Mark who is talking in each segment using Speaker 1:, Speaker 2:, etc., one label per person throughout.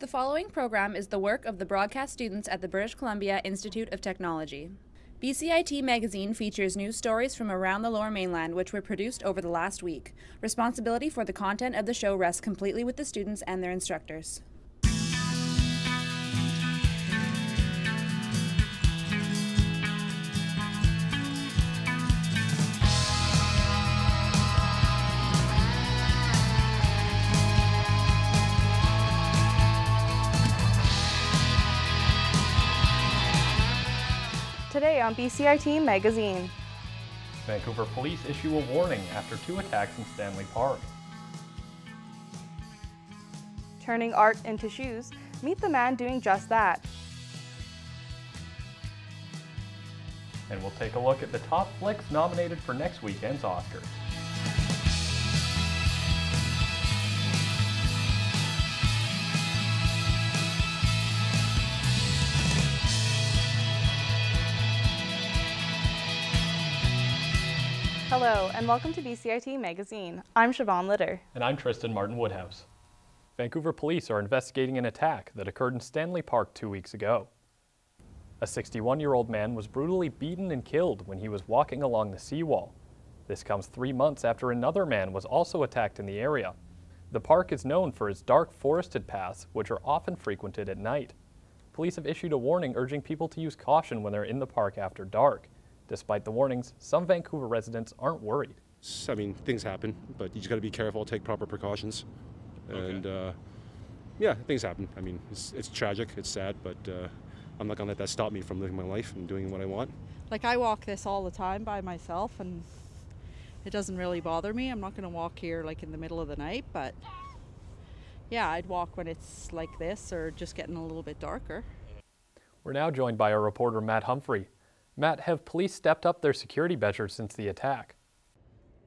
Speaker 1: The following program is the work of the broadcast students at the British Columbia Institute of Technology. BCIT Magazine features news stories from around the Lower Mainland which were produced over the last week. Responsibility for the content of the show rests completely with the students and their instructors.
Speaker 2: Today on BCIT Magazine.
Speaker 3: Vancouver police issue a warning after 2 attacks in Stanley Park.
Speaker 2: Turning art into shoes, meet the man doing just that.
Speaker 3: And we'll take a look at the top flicks nominated for next weekend's Oscars.
Speaker 2: Hello, and welcome to BCIT Magazine. I'm Siobhan Litter.
Speaker 3: And I'm Tristan Martin Woodhouse. Vancouver police are investigating an attack that occurred in Stanley Park 2 weeks ago. A 61-year-old man was brutally beaten and killed when he was walking along the seawall. This comes 3 months after another man was also attacked in the area. The park is known for its dark forested paths, which are often frequented at night. Police have issued a warning urging people to use caution when they're in the park after dark. Despite the warnings, some Vancouver residents aren't worried.
Speaker 4: I mean, things happen, but you just got to be careful, take proper precautions. And yeah, things happen. I mean, it's tragic, it's sad, but I'm not going to let that stop me from living my life and doing what I want.
Speaker 5: Like, I walk this all the time by myself, and it doesn't really bother me. I'm not going to walk here like in the middle of the night, but yeah, I'd walk when it's like this or just getting a little bit darker.
Speaker 3: We're now joined by our reporter Matt Humphrey. Matt, have police stepped up their security measures since the attack?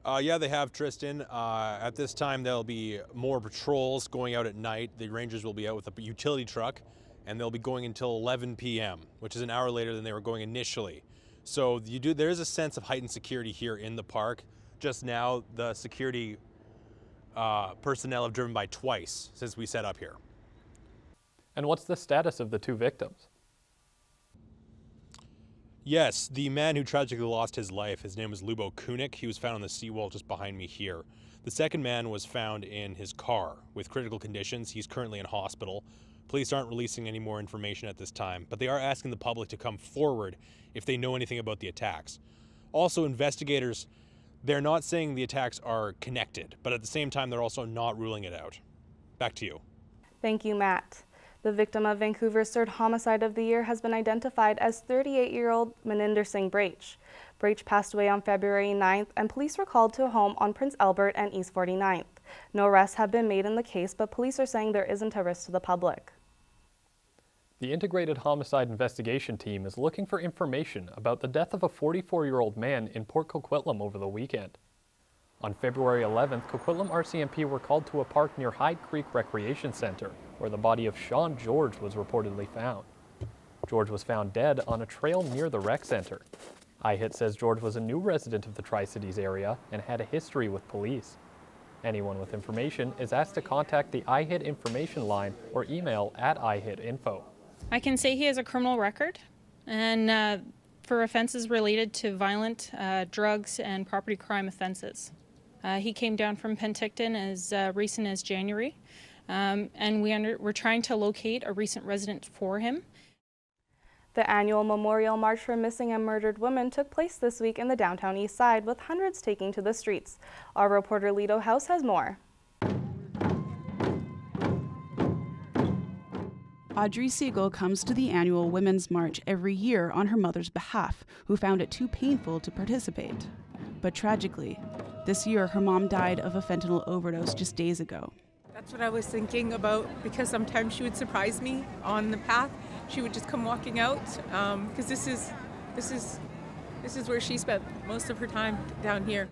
Speaker 6: Yeah, they have, Tristan. At this time, there'll be more patrols going out at night. The rangers will be out with a utility truck, and they'll be going until 11 p.m., which is an hour later than they were going initially. So there is a sense of heightened security here in the park. Just now, the security personnel have driven by twice since we set up here.
Speaker 3: And what's the status of the 2 victims?
Speaker 6: Yes, the man who tragically lost his life, his name was Lubo Kunik. He was found on the seawall just behind me here. The second man was found in his car with critical conditions. He's currently in hospital. Police aren't releasing any more information at this time, but they are asking the public to come forward if they know anything about the attacks. Also, investigators, they're not saying the attacks are connected, but at the same time, they're also not ruling it out. Back to you.
Speaker 2: Thank you, Matt. The victim of Vancouver's 3rd homicide of the year has been identified as 38-year-old Maninder Singh Brach. Brach passed away on February 9th, and police were called to a home on Prince Albert and East 49th. No arrests have been made in the case, but police are saying there isn't a risk to the public.
Speaker 3: The Integrated Homicide Investigation Team is looking for information about the death of a 44-year-old man in Port Coquitlam over the weekend. On February 11th, Coquitlam RCMP were called to a park near Hyde Creek Recreation Center, where the body of Sean George was reportedly found. George was found dead on a trail near the rec center. iHit says George was a new resident of the Tri-Cities area and had a history with police. Anyone with information is asked to contact the iHit information line or email at iHitInfo.
Speaker 7: I can say he has a criminal record, and for offenses related to violent drugs and property crime offenses. He came down from Penticton as recent as January, and we're trying to locate a recent resident for him.
Speaker 2: The annual Memorial March for Missing and Murdered Women took place this week in the downtown Eastside, with hundreds taking to the streets. Our reporter Lido House has more.
Speaker 8: Audrey Siegel comes to the annual Women's March every year on her mother's behalf, who found it too painful to participate. But tragically, this year her mom died of a fentanyl overdose just days ago.
Speaker 9: That's what I was thinking about, because sometimes she would surprise me on the path. She would just come walking out, because this is where she spent most of her time, down here.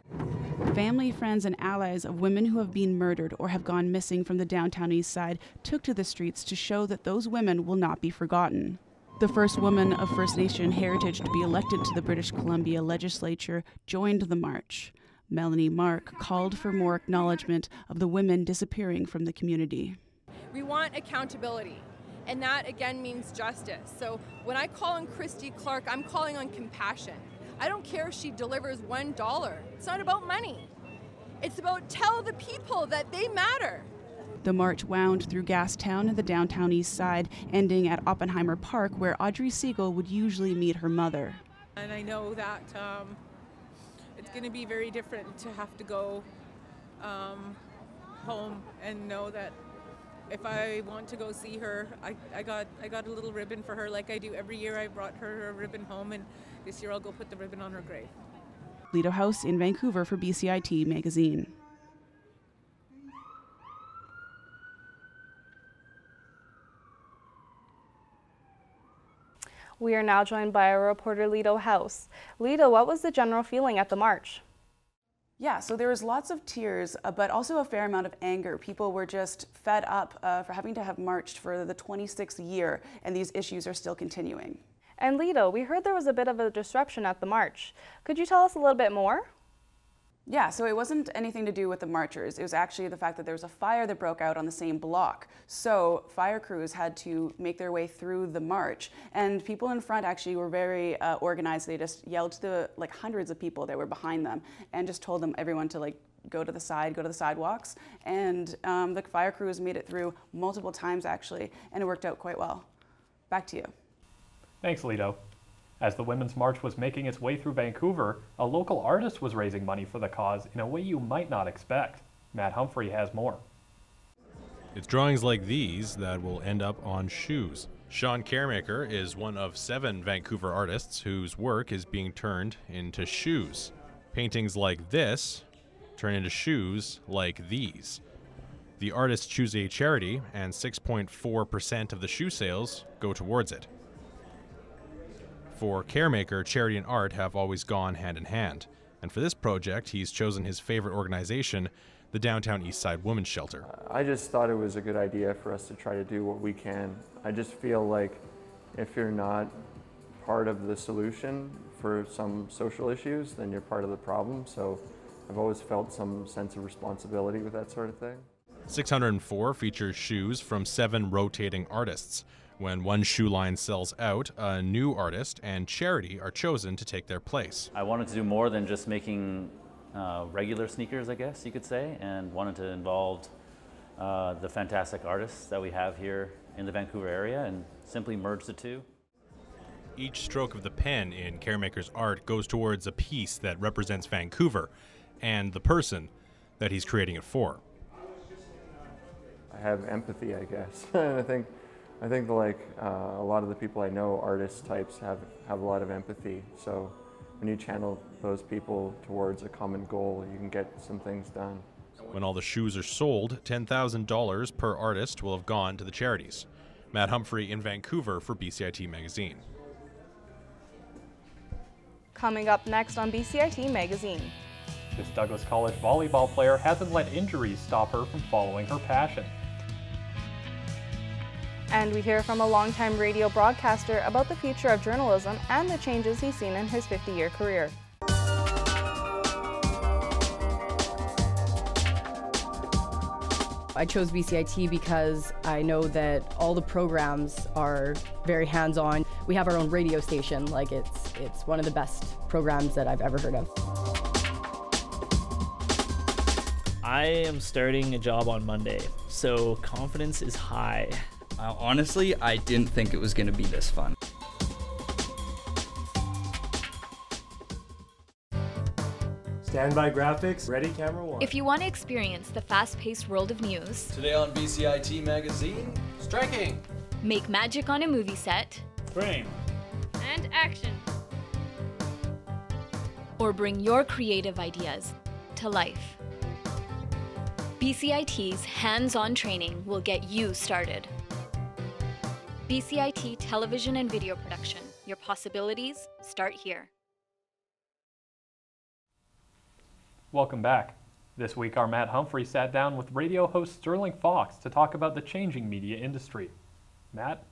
Speaker 8: Family, friends, and allies of women who have been murdered or have gone missing from the downtown East Side took to the streets to show that those women will not be forgotten. The first woman of First Nation heritage to be elected to the British Columbia legislature joined the march. Melanie Mark called for more acknowledgement of the women disappearing from the community.
Speaker 10: We want accountability. And that, again, means justice. So when I call on Christy Clark, I'm calling on compassion. I don't care if she delivers $1. It's not about money. It's about tell the people that they matter.
Speaker 8: The march wound through Gastown and the downtown Eastside, ending at Oppenheimer Park, where Audrey Siegel would usually meet her mother.
Speaker 9: And I know that it's going to be very different to have to go home and know that if I want to go see her, I got a little ribbon for her like I do every year. I brought her a ribbon home, and this year I'll go put the ribbon on her grave.
Speaker 8: Lido House in Vancouver for BCIT Magazine.
Speaker 2: We are now joined by our reporter, Lido House. Lido, what was the general feeling at the march?
Speaker 8: Yeah, so there was lots of tears, but also a fair amount of anger. People were just fed up for having to have marched for the 26th year, and these issues are still continuing.
Speaker 2: And Lido, we heard there was a bit of a disruption at the march. Could you tell us a little bit more?
Speaker 8: Yeah, so it wasn't anything to do with the marchers. It was actually the fact that there was a fire that broke out on the same block. So fire crews had to make their way through the march, and people in front actually were very organized. They just yelled to the hundreds of people that were behind them and just told them everyone to go to the side, go to the sidewalks. And the fire crews made it through multiple times actually, and it worked out quite well. Back to you.
Speaker 3: Thanks, Lido. As the Women's March was making its way through Vancouver, a local artist was raising money for the cause in a way you might not expect. Matt Humphrey has more.
Speaker 6: It's drawings like these that will end up on shoes. Sean Caremaker is one of 7 Vancouver artists whose work is being turned into shoes. Paintings like this turn into shoes like these. The artists choose a charity, and 6.4% of the shoe sales go towards it. For Caremaker, charity and art have always gone hand in hand. And for this project, he's chosen his favorite organization, the Downtown Eastside Women's Shelter.
Speaker 11: I just thought it was a good idea for us to try to do what we can. I just feel like if you're not part of the solution for some social issues, then you're part of the problem. So I've always felt some sense of responsibility with that sort of thing.
Speaker 6: 604 features shoes from 7 rotating artists. When one shoe line sells out, a new artist and charity are chosen to take their place.
Speaker 12: I wanted to do more than just making regular sneakers, I guess you could say, and wanted to involve the fantastic artists that we have here in the Vancouver area and simply merge the two.
Speaker 6: Each stroke of the pen in Caremaker's art goes towards a piece that represents Vancouver and the person that he's creating it for.
Speaker 11: I have empathy, I guess. I think a lot of the people I know, artist types, have a lot of empathy. So when you channel those people towards a common goal, you can get some things done.
Speaker 6: When all the shoes are sold, $10,000 per artist will have gone to the charities. Matt Humphrey in Vancouver for BCIT Magazine.
Speaker 2: Coming up next on BCIT Magazine.
Speaker 3: This Douglas College volleyball player hasn't let injuries stop her from following her passion.
Speaker 2: And we hear from a longtime radio broadcaster about the future of journalism and the changes he's seen in his 50-year career.
Speaker 13: I chose BCIT because I know that all the programs are very hands-on. We have our own radio station, it's one of the best programs that I've ever heard of.
Speaker 14: I am starting a job on Monday, so confidence is high.
Speaker 15: Honestly, I didn't think it was going to be this fun.
Speaker 16: Standby graphics, ready, camera one.
Speaker 17: If you want to experience the fast-paced world of news.
Speaker 18: Today on BCIT Magazine, striking.
Speaker 17: Make magic on a movie set.
Speaker 16: Frame.
Speaker 17: And action. Or bring your creative ideas to life. BCIT's hands-on training will get you started. BCIT Television and Video Production. Your possibilities start here.
Speaker 3: Welcome back. This week, our Matt Humphrey sat down with radio host Sterling Fox to talk about the changing media industry. Matt?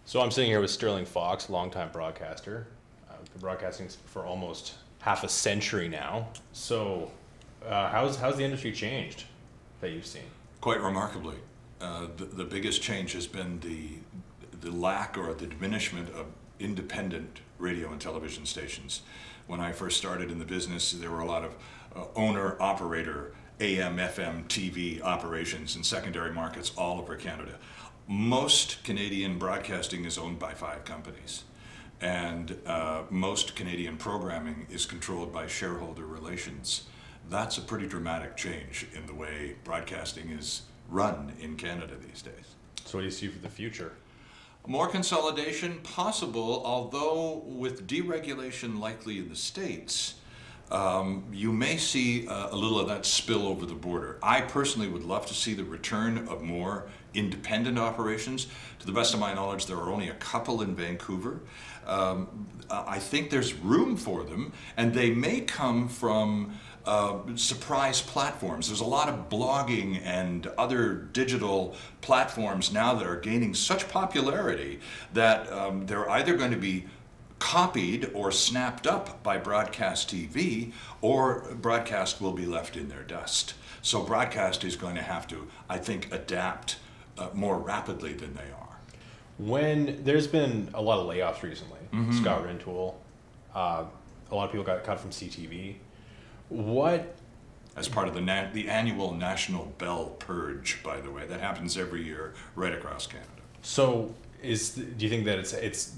Speaker 6: So I'm sitting here with Sterling Fox, longtime broadcaster. Been broadcasting for almost half a century now. So how's the industry changed that you've seen?
Speaker 19: Quite remarkably. The biggest change has been the lack or the diminishment of independent radio and television stations. When I first started in the business, there were a lot of owner-operator AM, FM, TV operations in secondary markets all over Canada. Most Canadian broadcasting is owned by 5 companies, and most Canadian programming is controlled by shareholder relations. That's a pretty dramatic change in the way broadcasting is run in Canada these days.
Speaker 6: So what do you see for the future?
Speaker 19: More consolidation possible, although with deregulation likely in the States, you may see a little of that spill over the border. I personally would love to see the return of more independent operations. To the best of my knowledge, there are only a couple in Vancouver. I think there's room for them, and they may come from surprise platforms. There's a lot of blogging and other digital platforms now that are gaining such popularity that they're either going to be copied or snapped up by broadcast TV, or broadcast will be left in their dust. So broadcast is going to have to, I think, adapt more rapidly than they are.
Speaker 6: When there's been a lot of layoffs recently, Scott Rintoul, a lot of people got cut from CTV. What?
Speaker 19: As part of the annual National Bell Purge, by the way, that happens every year right across Canada.
Speaker 6: So, do you think that it's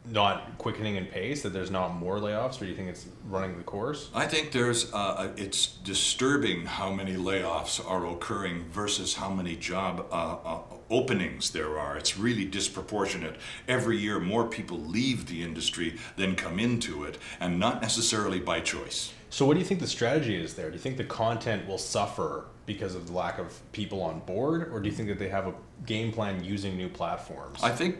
Speaker 6: not quickening in pace, that there's not more layoffs, or do you think it's running the course?
Speaker 19: I think it's disturbing how many layoffs are occurring versus how many job openings there are. It's really disproportionate. Every year more people leave the industry than come into it, and not necessarily by choice.
Speaker 6: So what do you think the strategy is there? Do you think the content will suffer because of the lack of people on board, or do you think that they have a game plan using new platforms?
Speaker 19: I think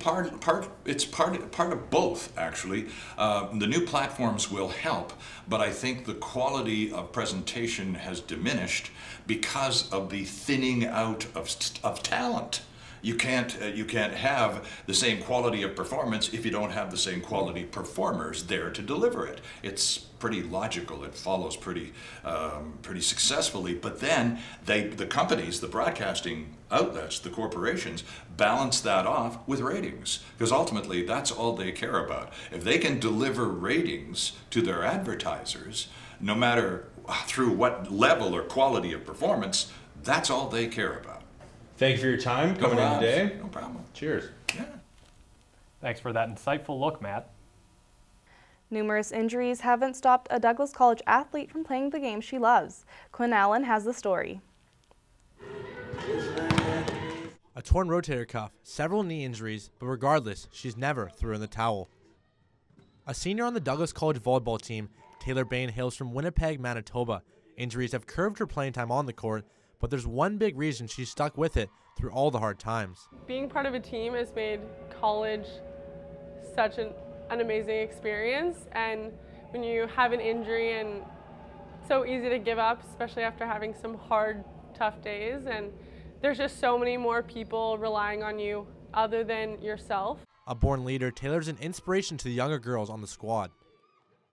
Speaker 19: it's part of both, actually. The new platforms will help, but I think the quality of presentation has diminished because of the thinning out of talent. You can't have the same quality of performance if you don't have the same quality performers there to deliver it. It's pretty logical. It follows pretty successfully. But then the companies, the broadcasting outlets, the corporations, balance that off with ratings, because ultimately that's all they care about. If they can deliver ratings to their advertisers, no matter through what level or quality of performance, that's all they care about.
Speaker 6: Thank you for your time coming in today.
Speaker 19: No problem.
Speaker 6: Cheers.
Speaker 19: Yeah.
Speaker 3: Thanks for that insightful look, Matt.
Speaker 2: Numerous injuries haven't stopped a Douglas College athlete from playing the game she loves. Quinn Allen has the story.
Speaker 20: A torn rotator cuff, several knee injuries, but regardless, she's never threw in the towel. A senior on the Douglas College volleyball team, Taylor Bain hails from Winnipeg, Manitoba. Injuries have curved her playing time on the court, but there's one big reason she's stuck with it through all the hard times.
Speaker 21: Being part of a team has made college such an amazing experience, and when you have an injury, and so easy to give up, especially after having some hard, tough days, and there's just so many more people relying on you other than yourself.
Speaker 20: A born leader, Taylor's an inspiration to the younger girls on the squad.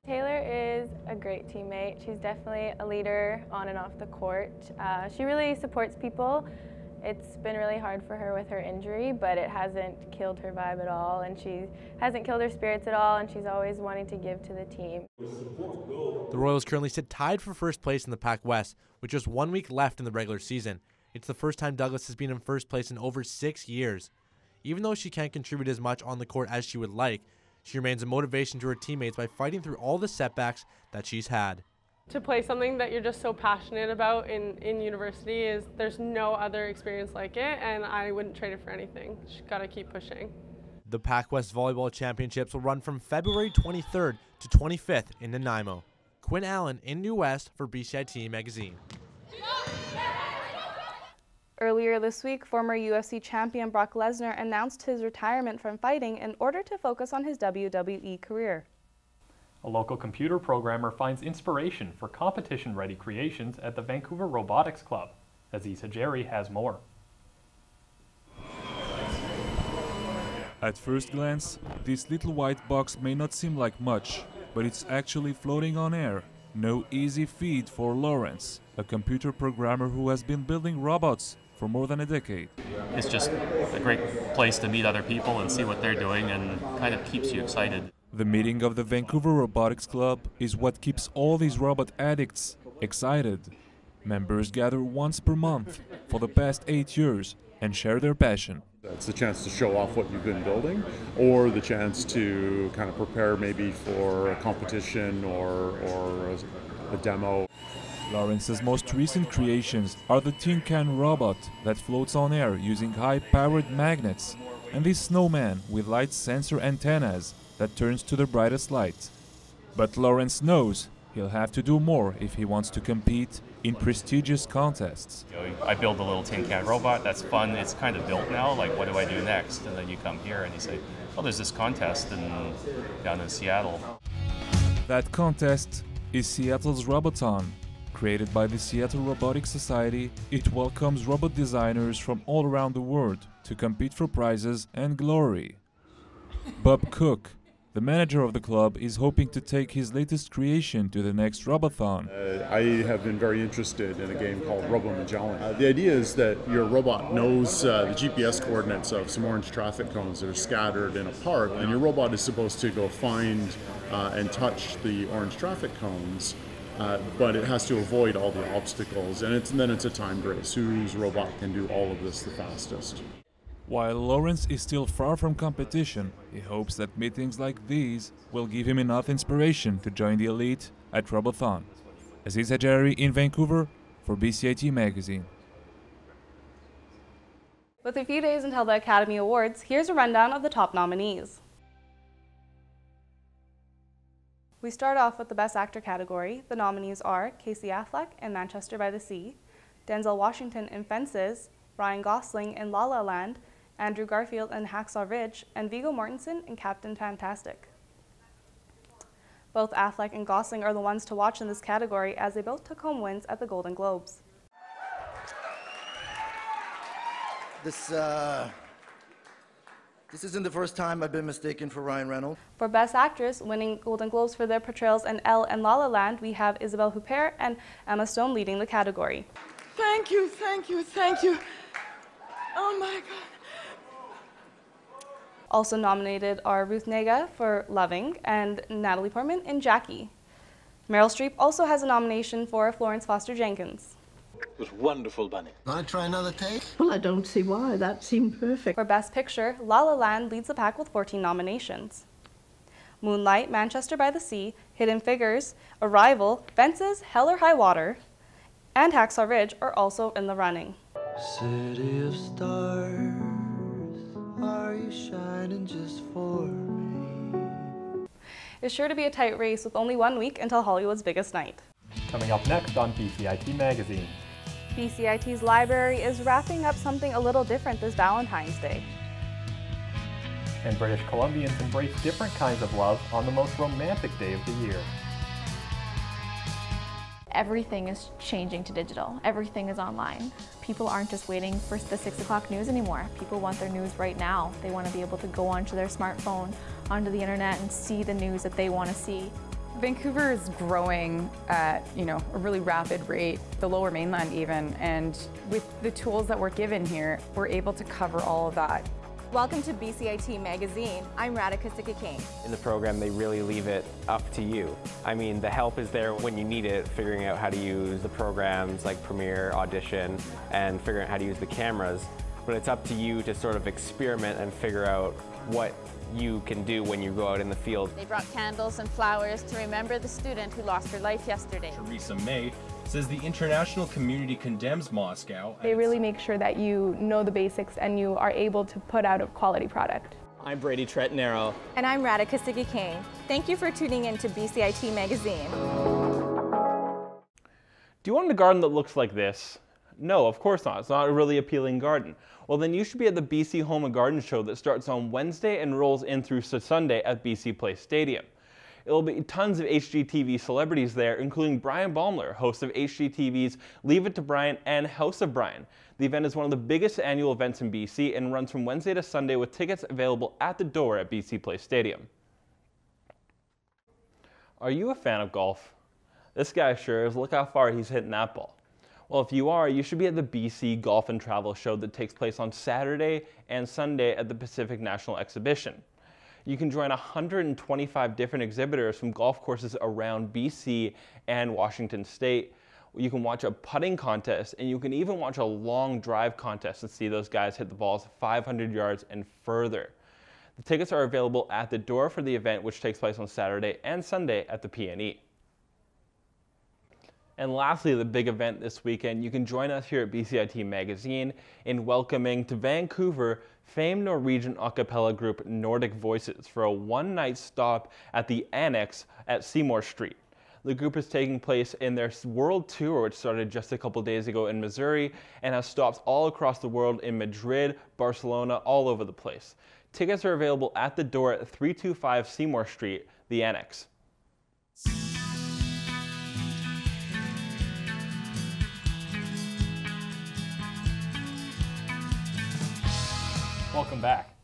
Speaker 22: Taylor is a great teammate. She's definitely a leader on and off the court. She really supports people. It's been really hard for her with her injury, but it hasn't killed her vibe at all, and she hasn't killed her spirits at all, and she's always wanting to give to the team.
Speaker 20: The Royals currently sit tied for first place in the Pac West, with just 1 week left in the regular season. It's the first time Douglas has been in first place in over 6 years. Even though she can't contribute as much on the court as she would like, she remains a motivation to her teammates by fighting through all the setbacks that she's had.
Speaker 21: To play something that you're just so passionate about in university, there's no other experience like it, and I wouldn't trade it for anything. Just gotta keep pushing.
Speaker 20: The Pac West Volleyball Championships will run from February 23rd to 25th in Nanaimo. Quinn Allen in New West for BCIT Magazine.
Speaker 2: Earlier this week, former UFC champion Brock Lesnar announced his retirement from fighting in order to focus on his WWE career.
Speaker 3: A local computer programmer finds inspiration for competition-ready creations at the Vancouver Robotics Club. Aziz Hajeri has more.
Speaker 23: At first glance, this little white box may not seem like much, but it's actually floating on air.
Speaker 1: No easy feat for Lawrence, a computer programmer who has been building robots for more than a decade.
Speaker 4: It's just a great place to meet other people and see what they're doing, and kind of keeps you excited.
Speaker 1: The meeting of the Vancouver Robotics Club is what keeps all these robot addicts excited. Members gather once per month for the past 8 years and share their passion.
Speaker 5: It's the chance to show off what you've been building, or the chance to kind of prepare maybe for a competition or a demo.
Speaker 1: Lawrence's most recent creations are the tin can robot that floats on air using high-powered magnets, and this snowman with light sensor antennas that turns to the brightest light. But Lawrence knows he'll have to do more if he wants to compete in prestigious contests.
Speaker 4: I build a little tin can robot, that's fun, it's kind of built now, like what do I do next? And then you come here and you say, oh, there's this contest down in Seattle.
Speaker 1: That contest is Seattle's Roboton. Created by the Seattle Robotics Society, it welcomes robot designers from all around the world to compete for prizes and glory. Bob Cook, the manager of the club, is hoping to take his latest creation to the next Robothon.
Speaker 5: I have been very interested in a game called Robo Magellan. The idea is that your robot knows the GPS coordinates of some orange traffic cones that are scattered in a park, and your robot is supposed to go find and touch the orange traffic cones, but it has to avoid all the obstacles, and then it's a timed race. Whose robot can do all of this the fastest?
Speaker 1: While Lawrence is still far from competition, he hopes that meetings like these will give him enough inspiration to join the elite at Robothon. Aziz Hajari in Vancouver for BCIT Magazine.
Speaker 2: With a few days until the Academy Awards, here's a rundown of the top nominees. We start off with the Best Actor category. The nominees are Casey Affleck in Manchester by the Sea, Denzel Washington in Fences, Ryan Gosling in La La Land, Andrew Garfield in Hacksaw Ridge, and Viggo Mortensen in Captain Fantastic. Both Affleck and Gosling are the ones to watch in this category, as they both took home wins at the Golden Globes.
Speaker 24: This isn't the first time I've been mistaken for Ryan Reynolds.
Speaker 2: For Best Actress, winning Golden Globes for their portrayals in Elle and La La Land, we have Isabelle Huppert and Emma Stone leading the category.
Speaker 25: Thank you, thank you, thank you. Oh my God.
Speaker 2: Also nominated are Ruth Negga for Loving and Natalie Portman in Jackie. Meryl Streep also has a nomination for Florence Foster Jenkins.
Speaker 26: It was wonderful, Bunny.
Speaker 24: Want to try another take?
Speaker 25: Well, I don't see why. That seemed perfect.
Speaker 2: For Best Picture, La La Land leads the pack with 14 nominations. Moonlight, Manchester by the Sea, Hidden Figures, Arrival, Fences, Hell or High Water, and Hacksaw Ridge are also in the running.
Speaker 24: City of stars, are you shining just for me?
Speaker 2: It's sure to be a tight race with only 1 week until Hollywood's biggest night.
Speaker 3: Coming up next on BCIT Magazine.
Speaker 2: BCIT's library is wrapping up something a little different this Valentine's Day.
Speaker 3: And British Columbians embrace different kinds of love on the most romantic day of the year.
Speaker 27: Everything is changing to digital. Everything is online. People aren't just waiting for the 6 o'clock news anymore. People want their news right now. They want to be able to go onto their smartphone, onto the internet, and see the news that they want to see.
Speaker 28: Vancouver is growing at, a really rapid rate, the Lower Mainland even, and with the tools that we're given here, we're able to cover all of that.
Speaker 29: Welcome to BCIT Magazine. I'm Radhika Sikakane.
Speaker 30: In the program, they really leave it up to you. I mean, the help is there when you need it, figuring out how to use the programs like Premiere, Audition, and figuring out how to use the cameras. But it's up to you to sort of experiment and figure out what you can do when you go out in the field.
Speaker 29: They brought candles and flowers to remember the student who lost her life yesterday.
Speaker 18: Theresa May says the international community condemns Moscow.
Speaker 31: They really make sure that you know the basics and you are able to put out a quality product.
Speaker 30: I'm Brady Tretnero.
Speaker 29: And I'm Radhika Sikakane. Thank you for tuning in to BCIT Magazine.
Speaker 32: Do you want a garden that looks like this? No, of course not. It's not a really appealing garden. Well, then you should be at the BC Home and Garden Show that starts on Wednesday and rolls in through Sunday at BC Place Stadium. It'll be tons of HGTV celebrities there, including Brian Baumler, host of HGTV's Leave It to Brian and House of Brian. The event is one of the biggest annual events in BC and runs from Wednesday to Sunday with tickets available at the door at BC Place Stadium. Are you a fan of golf? This guy sure is. Look how far he's hitting that ball. Well, if you are, you should be at the BC Golf and Travel Show that takes place on Saturday and Sunday at the Pacific National Exhibition. You can join 125 different exhibitors from golf courses around BC and Washington State. You can watch a putting contest, and you can even watch a long drive contest and see those guys hit the balls 500 yards and further. The tickets are available at the door for the event, which takes place on Saturday and Sunday at the PNE. And lastly, the big event this weekend, you can join us here at BCIT Magazine in welcoming to Vancouver famed Norwegian a cappella group Nordic Voices for a one-night stop at the Annex at Seymour Street. The group is taking place in their world tour, which started just a couple days ago in Missouri and has stops all across the world in Madrid, Barcelona, all over the place. Tickets are available at the door at 325 Seymour Street, the Annex.
Speaker 3: Welcome back.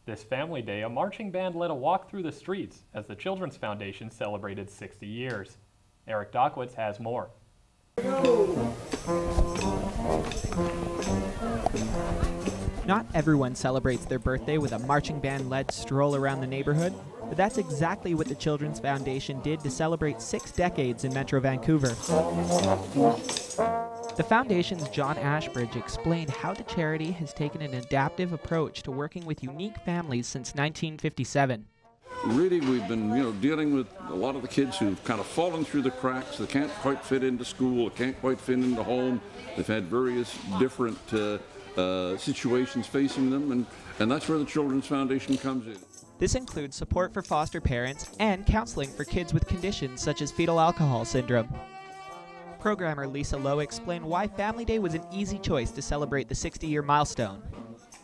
Speaker 3: This Family Day, a marching band led a walk through the streets as the Children's Foundation celebrated 60 years. Eric Dockwitz has more.
Speaker 6: Not everyone celebrates their birthday with a marching band-led stroll around the neighborhood, but that's exactly what the Children's Foundation did to celebrate 6 decades in Metro Vancouver. The Foundation's John Ashbridge explained how the charity has taken an adaptive approach to working with unique families since 1957.
Speaker 7: Really, we've been, dealing with a lot of the kids who've kind of fallen through the cracks. They can't quite fit into school, they can't quite fit into home. They've had various different situations facing them, and that's where the Children's Foundation comes in.
Speaker 6: This includes support for foster parents and counseling for kids with conditions such as fetal alcohol syndrome. Programmer Lisa Lowe explained why Family Day was an easy choice to celebrate the 60-year milestone.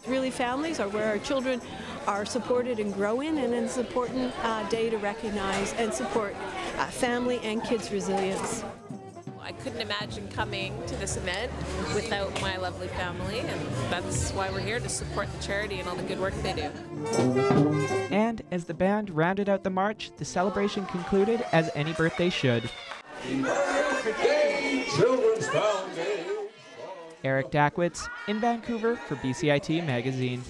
Speaker 8: Really, families are where our children are supported and grow in, and it's an important day to recognize and support family and kids' resilience.
Speaker 9: I couldn't imagine coming to this event without my lovely family, and that's why we're here, to support the charity and all the good work they do.
Speaker 6: And as the band rounded out the march, the celebration concluded as any birthday should.
Speaker 7: Children's Foundation.
Speaker 6: Eric Dockwitz in Vancouver for BCIT Magazine.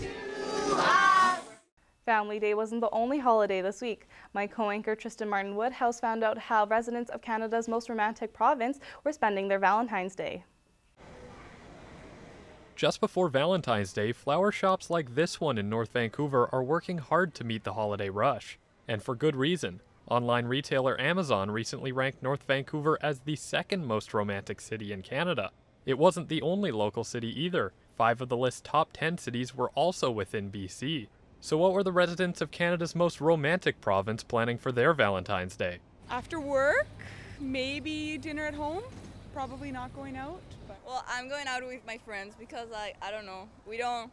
Speaker 2: Family Day wasn't the only holiday this week. My co-anchor Tristan Martin Woodhouse found out how residents of Canada's most romantic province were spending their Valentine's Day.
Speaker 3: Just before Valentine's Day, flower shops like this one in North Vancouver are working hard to meet the holiday rush. And for good reason. Online retailer Amazon recently ranked North Vancouver as the second most romantic city in Canada. It wasn't the only local city either. 5 of the list's top 10 cities were also within BC. So what were the residents of Canada's most romantic province planning for their Valentine's Day?
Speaker 10: After work, maybe dinner at home, probably not going out. But.
Speaker 11: Well, I'm going out with my friends because, I don't know, we don't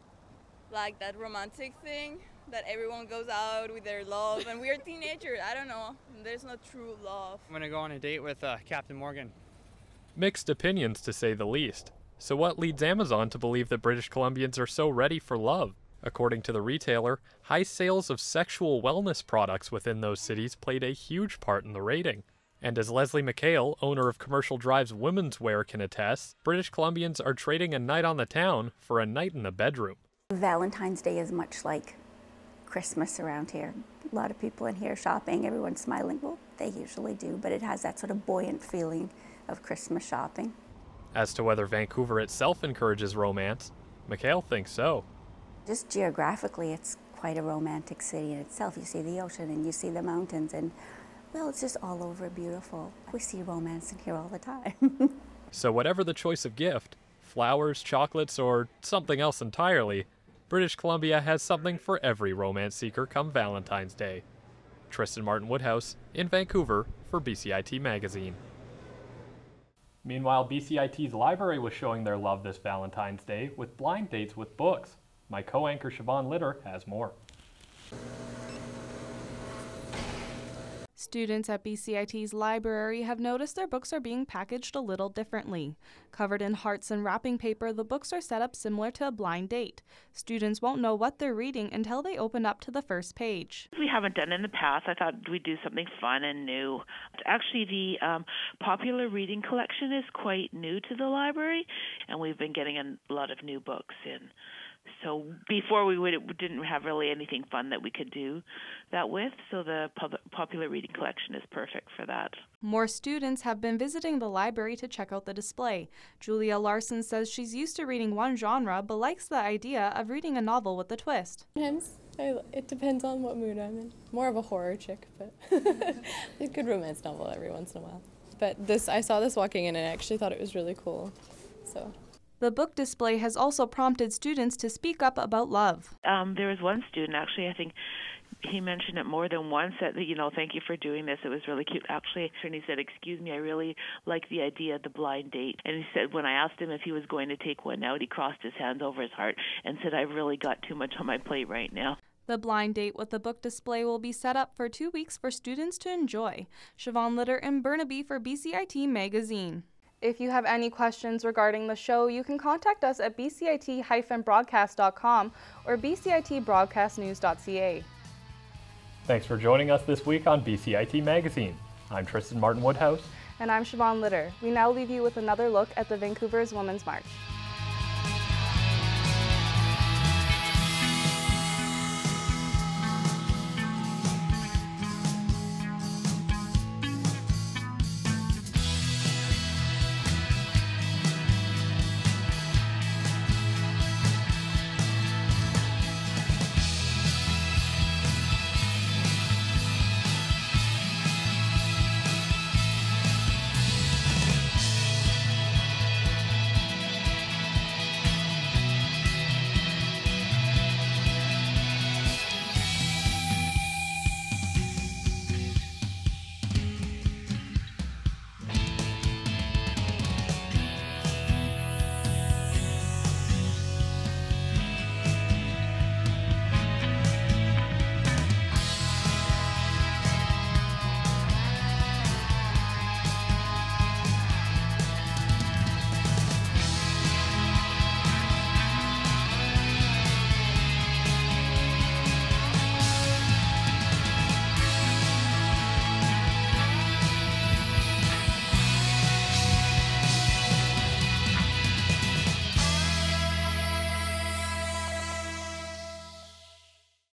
Speaker 11: like that romantic thing that everyone goes out with their love, and we're teenagers, I don't know, there's no true love.
Speaker 12: I'm gonna go on a date with Captain Morgan.
Speaker 3: Mixed opinions, to say the least. So what leads Amazon to believe that British Columbians are so ready for love? According to the retailer, high sales of sexual wellness products within those cities played a huge part in the rating. And as Leslie McHale, owner of Commercial Drive's women's wear, can attest, British Columbians are trading a night on the town for a night in the bedroom.
Speaker 13: Valentine's Day is much like Christmas around here. A lot of people in here shopping, everyone's smiling. Well, they usually do, but it has that sort of buoyant feeling of Christmas shopping.
Speaker 3: As to whether Vancouver itself encourages romance, McHale thinks so.
Speaker 13: Just geographically, it's quite a romantic city in itself. You see the ocean and you see the mountains, and well, it's just all over beautiful. We see romance in here all the time.
Speaker 3: So whatever the choice of gift, flowers, chocolates, or something else entirely, British Columbia has something for every romance seeker come Valentine's Day. Tristan Martin Woodhouse in Vancouver for BCIT Magazine. Meanwhile, BCIT's library was showing their love this Valentine's Day with blind dates with books. My co-anchor Siobhan Litter has more.
Speaker 2: Students at BCIT's library have noticed their books are being packaged a little differently. Covered in hearts and wrapping paper, the books are set up similar to a blind date. Students won't know what they're reading until they open up to the first page.
Speaker 1: We haven't done in the past. I thought we'd do something fun and new. Actually, the popular reading collection is quite new to the library, and we've been getting a lot of new books in. So before we didn't have really anything fun that we could do that with, so the popular reading collection is perfect for that.
Speaker 2: More students have been visiting the library to check out the display. Julia Larson says she's used to reading one genre, but likes the idea of reading a novel with a twist.
Speaker 4: Sometimes it depends on what mood I'm in. More of a horror chick, but a good romance novel every once in a while. But I saw this walking in and I actually thought it was really cool. So.
Speaker 2: The book display has also prompted students to speak up about love.
Speaker 1: There was one student, actually, I think he mentioned it more than once, that, thank you for doing this. It was really cute, actually. And he said, excuse me, I really like the idea of the blind date. And he said, when I asked him if he was going to take one out, he crossed his hands over his heart and said, I've really got too much on my plate right now.
Speaker 2: The blind date with the book display will be set up for 2 weeks for students to enjoy. Siobhan Litter in Burnaby for BCIT Magazine. If you have any questions regarding the show, you can contact us at bcit-broadcast.com or bcitbroadcastnews.ca.
Speaker 3: Thanks for joining us this week on BCIT Magazine. I'm Tristan Martin Woodhouse.
Speaker 2: And I'm Siobhan Litter. We now leave you with another look at the Vancouver's Women's March.